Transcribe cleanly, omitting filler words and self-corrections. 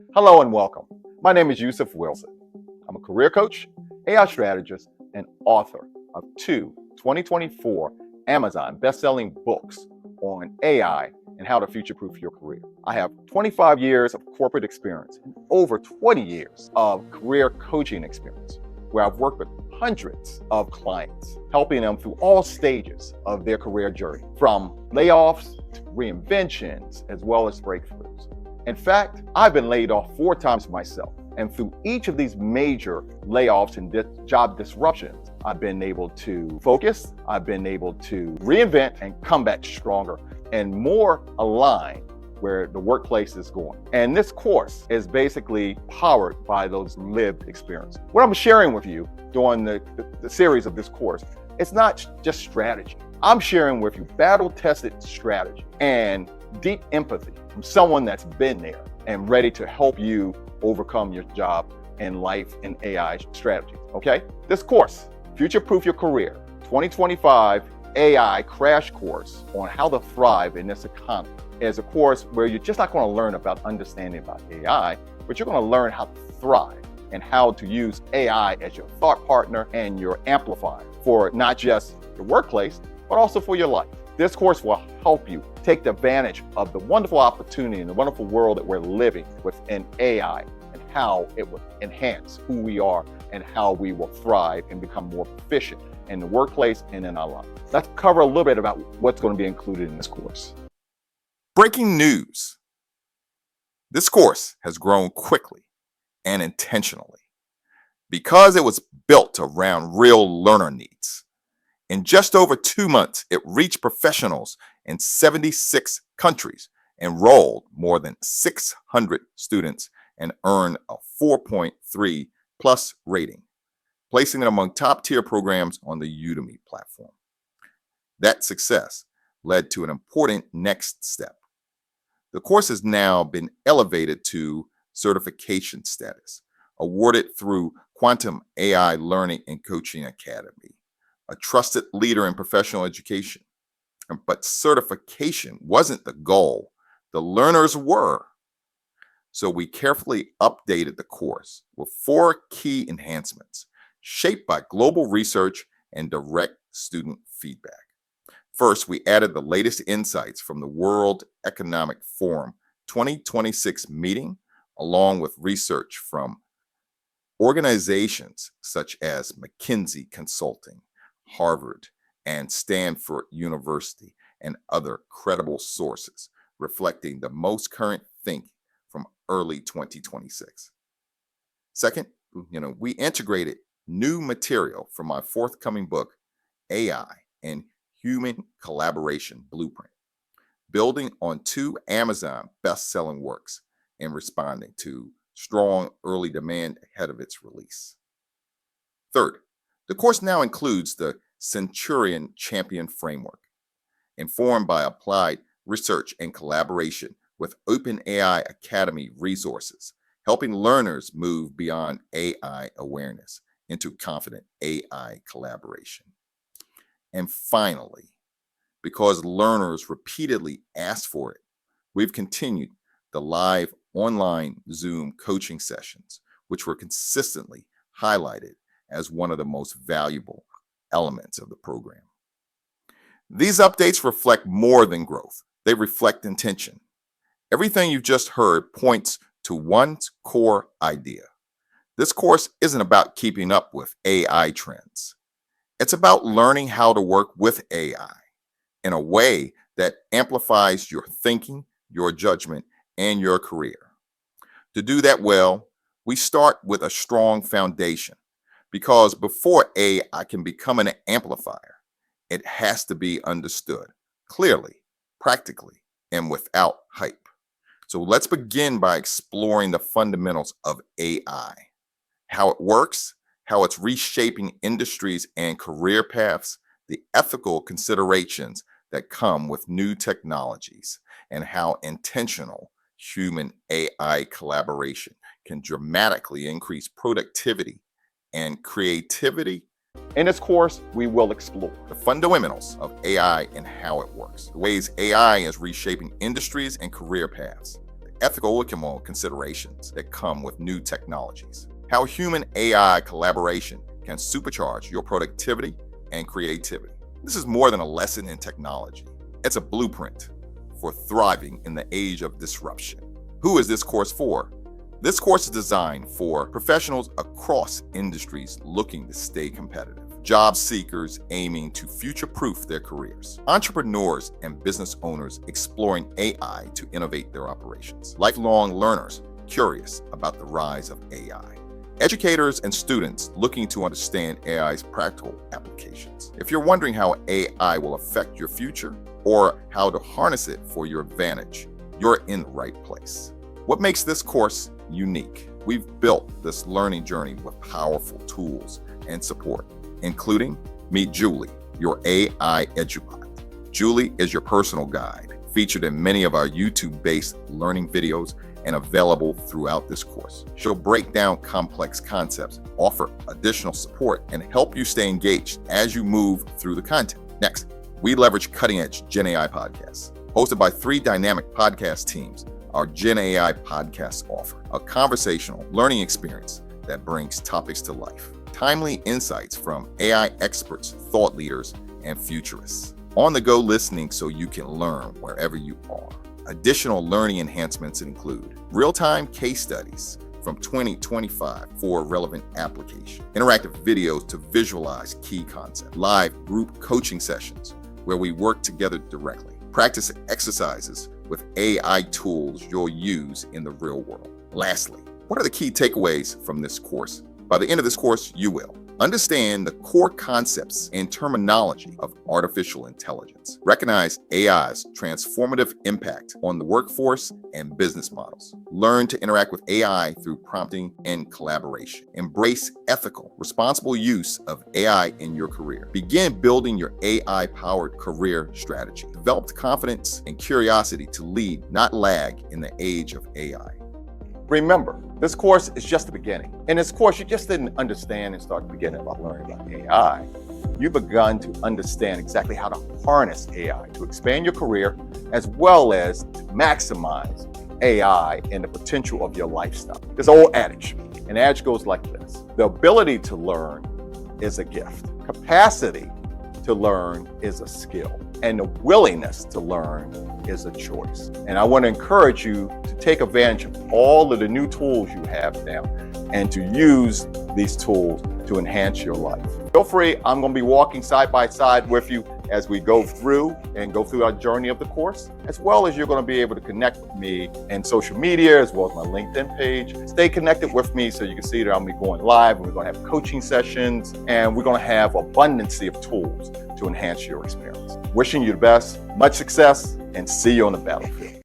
Hello and welcome. My name is Yusuf Wilson. I'm a career coach, AI strategist, and author of two 2024 Amazon best-selling books on AI and how to future-proof your career. I have 25 years of corporate experience and over 20 years of career coaching experience, where I've worked with hundreds of clients, helping them through all stages of their career journey, from layoffs to reinventions, as well as breakthroughs. In fact, I've been laid off 4 times myself. And through each of these major layoffs and job disruptions, I've been able to focus, I've been able to reinvent and come back stronger and more aligned where the workplace is going. And this course is basically powered by those lived experiences. What I'm sharing with you during the series of this course, it's not just strategy. I'm sharing with you battle-tested strategy and deep empathy from someone that's been there and ready to help you overcome your job and life and AI strategy. Okay? This course, Future-Proof Your Career 2025 AI Crash Course on how to thrive in this economy, is a course where you're just not going to learn about understanding about AI, but you're going to learn how to thrive and how to use AI as your thought partner and your amplifier for not just your workplace, but also for your life. This course will help you take advantage of the wonderful opportunity and the wonderful world that we're living within AI and how it will enhance who we are and how we will thrive and become more proficient in the workplace and in our life. Let's cover a little bit about what's going to be included in this course. Breaking news. This course has grown quickly and intentionally because it was built around real learner needs. In just over 2 months, it reached professionals in 76 countries, enrolled more than 600 students, and earned a 4.3 plus rating, placing it among top-tier programs on the Udemy platform. That success led to an important next step. The course has now been elevated to certification status, awarded through Quantum AI Learning and Coaching Academy, a trusted leader in professional education. But certification wasn't the goal. The learners were. So we carefully updated the course with 4 key enhancements shaped by global research and direct student feedback. First, we added the latest insights from the World Economic Forum 2026 meeting, along with research from organizations such as McKinsey Consulting, Harvard, and Stanford University, and other credible sources reflecting the most current thinking from early 2026. Second, we integrated new material from my forthcoming book, AI and Human Collaboration Blueprint, building on 2 Amazon best-selling works and responding to strong early demand ahead of its release. Third, the course now includes the Centurion Champion Framework, informed by applied research and collaboration with OpenAI Academy resources, helping learners move beyond AI awareness into confident AI collaboration. And finally, because learners repeatedly asked for it, we've continued the live online Zoom coaching sessions, which were consistently highlighted as one of the most valuable elements of the program. These updates reflect more than growth. They reflect intention. Everything you've just heard points to one core idea. This course isn't about keeping up with AI trends. It's about learning how to work with AI in a way that amplifies your thinking, your judgment, and your career. To do that well, we start with a strong foundation, because before AI can become an amplifier, it has to be understood clearly, practically, and without hype. So let's begin by exploring the fundamentals of AI, how it works, how it's reshaping industries and career paths, the ethical considerations that come with new technologies, and how intentional human AI collaboration can dramatically increase productivity and creativity. In this course, we will explore the fundamentals of AI and how it works, the ways AI is reshaping industries and career paths, the ethical and moral considerations that come with new technologies. How human AI collaboration can supercharge your productivity and creativity. This is more than a lesson in technology. It's a blueprint for thriving in the age of disruption. Who is this course for? This course is designed for professionals across industries looking to stay competitive, job seekers aiming to future-proof their careers, entrepreneurs and business owners exploring AI to innovate their operations, lifelong learners curious about the rise of AI, educators and students looking to understand AI's practical applications. If you're wondering how AI will affect your future or how to harness it for your advantage, you're in the right place. What makes this course unique? We've built this learning journey with powerful tools and support, including Meet Julie, your AI edubot. Julie is your personal guide, featured in many of our YouTube-based learning videos and available throughout this course. She'll break down complex concepts, offer additional support, and help you stay engaged as you move through the content. Next, we leverage cutting-edge Gen AI podcasts. Hosted by 3 dynamic podcast teams, our Gen AI podcasts offer a conversational learning experience that brings topics to life. Timely insights from AI experts, thought leaders, and futurists. On-the-go listening so you can learn wherever you are. Additional learning enhancements include real-time case studies from 2025 for relevant application, interactive videos to visualize key concepts, live group coaching sessions where we work together directly, practice exercises with AI tools you'll use in the real world. Lastly, what are the key takeaways from this course? By the end of this course, you will understand the core concepts and terminology of artificial intelligence, recognize AI's transformative impact on the workforce and business models, learn to interact with AI through prompting and collaboration, embrace ethical, responsible use of AI in your career, begin building your AI-powered career strategy, develop the confidence and curiosity to lead, not lag in the age of AI. Remember, this course is just the beginning. In this course, you just didn't understand and start beginning about learning about AI. You've begun to understand exactly how to harness AI to expand your career, as well as to maximize AI and the potential of your lifestyle. There's an old adage, and the adage goes like this: the ability to learn is a gift. Capacity to learn is a skill, and the willingness to learn is a choice. And I want to encourage you to take advantage of all of the new tools you have now and to use these tools to enhance your life. Feel free, I'm going to be walking side by side with you as we go through our journey of the course, as well as you're going to be able to connect with me in social media, as well as my LinkedIn page. Stay connected with me so you can see that I'm going live, and we're going to have coaching sessions, and we're going to have abundance of tools to enhance your experience. Wishing you the best, much success, and see you on the battlefield.